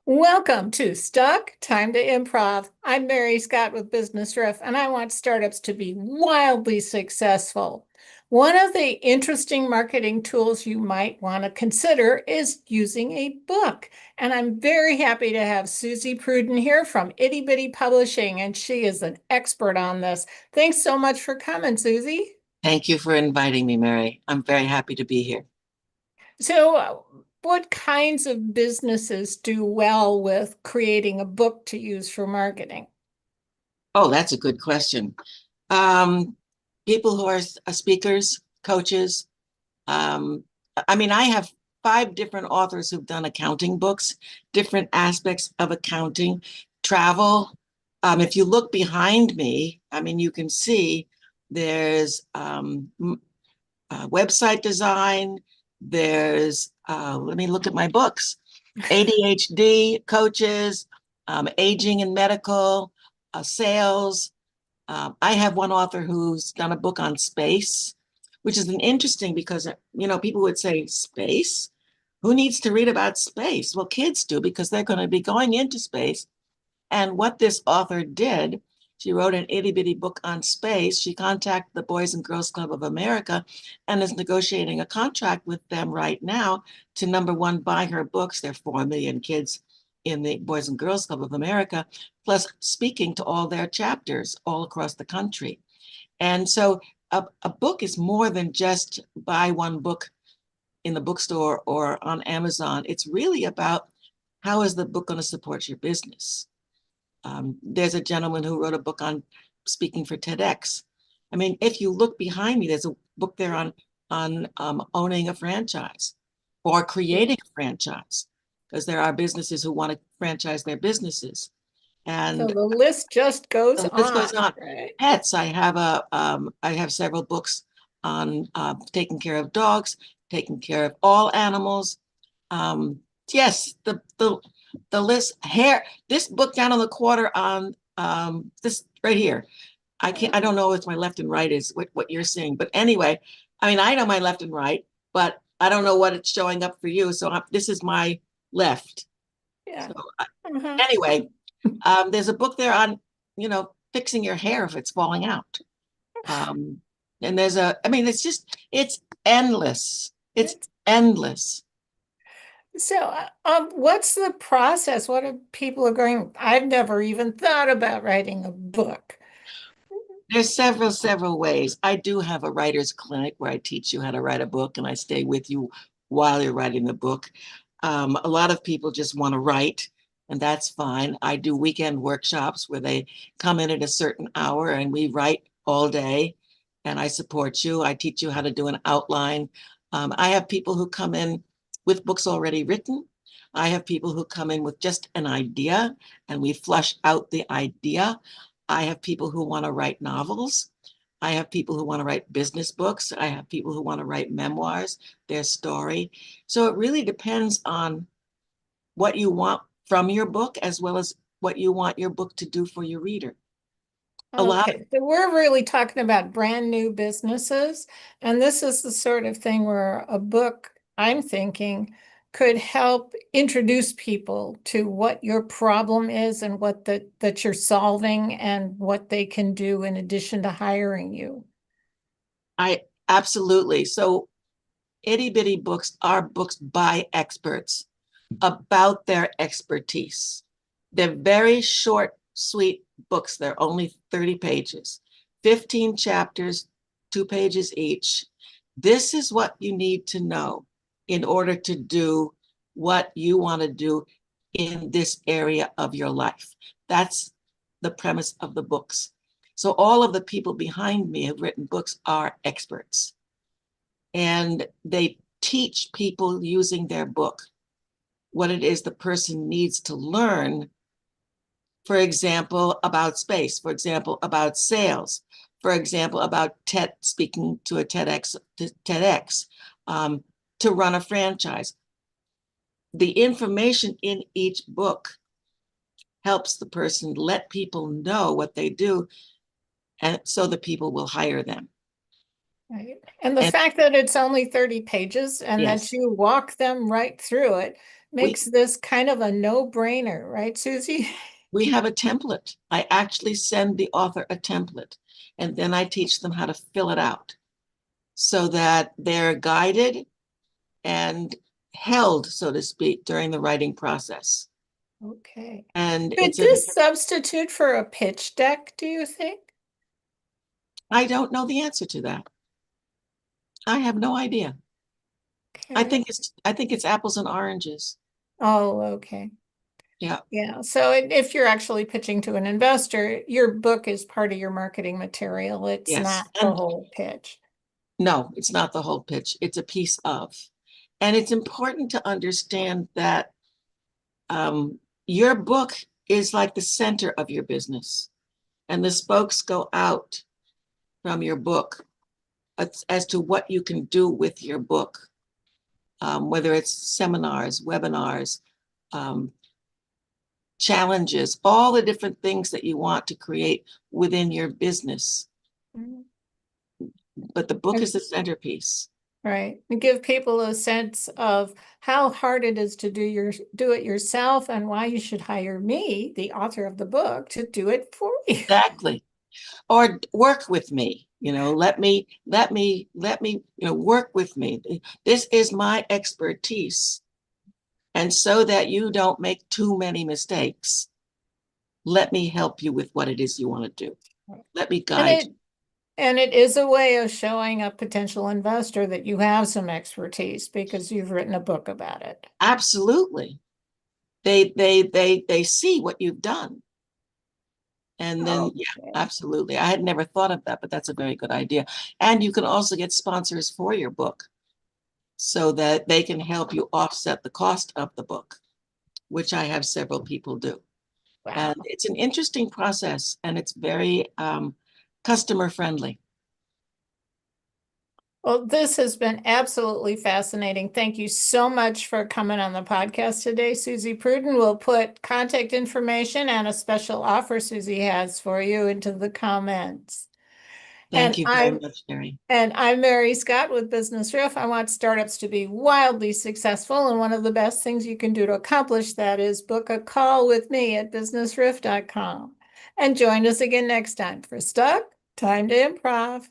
Welcome to Stuck, Time to Improv. I'm Mary Scott with Business Riff, and I want startups to be wildly successful. One of the interesting marketing tools you might want to consider is using a book. And I'm very happy to have Suzy Prudden here from Itty Bitty Publishing, and she is an expert on this. Thanks so much for coming, Suzy. Thank you for inviting me, Mary. I'm very happy to be here. So, what kinds of businesses do well with creating a book to use for marketing? Oh, that's a good question. Um, People who are speakers, coaches. Um, I have five different authors who've done accounting books, different aspects of accounting, travel. If you look behind me, you can see there's website design. There's, let me look at my books. ADHD coaches, aging and medical, sales. I have one author who's done a book on space, which is an interesting because, people would say, space? Who needs to read about space? Well, kids do because they're going to be going into space. And what this author did, she wrote an itty bitty book on space. She contacted the Boys and Girls Club of America and is negotiating a contract with them right now to number one, buy her books. There are 4 million kids in the Boys and Girls Club of America, plus speaking to all their chapters all across the country. And so a book is more than just buy one book in the bookstore or on Amazon. It's really about how is the book going to support your business? There's a gentleman who wrote a book on speaking for TEDx. If you look behind me, there's a book there on owning a franchise or creating a franchise, because there are businesses who want to franchise their businesses. So And the list just goes the list on, goes on. right? Pets, I have several books on taking care of dogs, taking care of all animals. Yes, the list. Hair. This book down on the quarter on this right here. I don't know if my left and right is what you're seeing, but anyway, I know my left and right, but I don't know what it's showing up for you. So this is my left. Yeah. So Uh-huh. anyway, there's a book there on fixing your hair if it's falling out. Um, and it's endless. It's endless. So, what's the process? What are people are going? I've never even thought about writing a book. There's several ways. I do have a writer's clinic where I teach you how to write a book and I stay with you while you're writing the book. A lot of people just want to write, and that's fine. I do weekend workshops where they come in at a certain hour and we write all day, and I support you. I teach you how to do an outline. I have people who come in with books already written. I have people who come in with just an idea and we flush out the idea. I have people who want to write novels. I have people who want to write business books. I have people who want to write memoirs, their story. So it really depends on what you want from your book as well as what you want your book to do for your reader. A lot of, Okay, so we're really talking about brand new businesses, and this is the sort of thing where a book, I'm thinking, could help introduce people to what your problem is and what that you're solving and what they can do in addition to hiring you. I absolutely. So itty bitty books are books by experts about their expertise. They're very short, sweet books. They're only 30 pages, 15 chapters, 2 pages each. This is what you need to know in order to do what you want to do in this area of your life. That's the premise of the books. So all of the people behind me have written books are experts, and they teach people using their book what it is the person needs to learn, for example, about space, for example, about sales, for example, about speaking to a TEDx, um, to run a franchise. The information in each book helps the person let people know what they do, and so the people will hire them. Right. And the And fact that it's only 30 pages and that yes, you walk them right through it We makes this kind of a no-brainer, right, Suzy? we have a template. I actually send the author a template, and then I teach them how to fill it out so that they're guided and held, so to speak, during the writing process. Okay. And Could this substitute for a pitch deck, do you think? I don't know the answer to that. I have no idea. Okay. I think it's apples and oranges. Oh, okay. Yeah. Yeah. So if you're actually pitching to an investor, your book is part of your marketing material. It's Yes. not the And whole pitch. no, it's not the whole pitch. It's a piece of. And it's important to understand that your book is like the center of your business, and the spokes go out from your book as to what you can do with your book, whether it's seminars, webinars, um, challenges, all the different things that you want to create within your business. Mhm. But the book is And- the centerpiece. Right. And give people a sense of how hard it is to do it yourself and why you should hire me, the author of the book, to do it for you. Exactly. Or work with me, work with me. This is my expertise. And so that you don't make too many mistakes, let me help you with what it is you want to do. Let me And guide it you. and it is a way of showing a potential investor that you have some expertise because you've written a book about it. Absolutely. They see what you've done. And then, Oh, yeah, okay. absolutely. I had never thought of that, but that's a very good idea. And you can also get sponsors for your book so that they can help you offset the cost of the book, which I have several people do. And Wow. it's an interesting process, and it's very customer friendly. Well, this has been absolutely fascinating. Thank you so much for coming on the podcast today. Suzy Prudden will put contact information and a special offer Suzy has for you into the comments. Thank And you very I'm much, Mary. and I'm Mary Scott with Business Riff. I want startups to be wildly successful, and one of the best things you can do to accomplish that is book a call with me at businessriff.com. And join us again next time for Stuck, Time to Improv.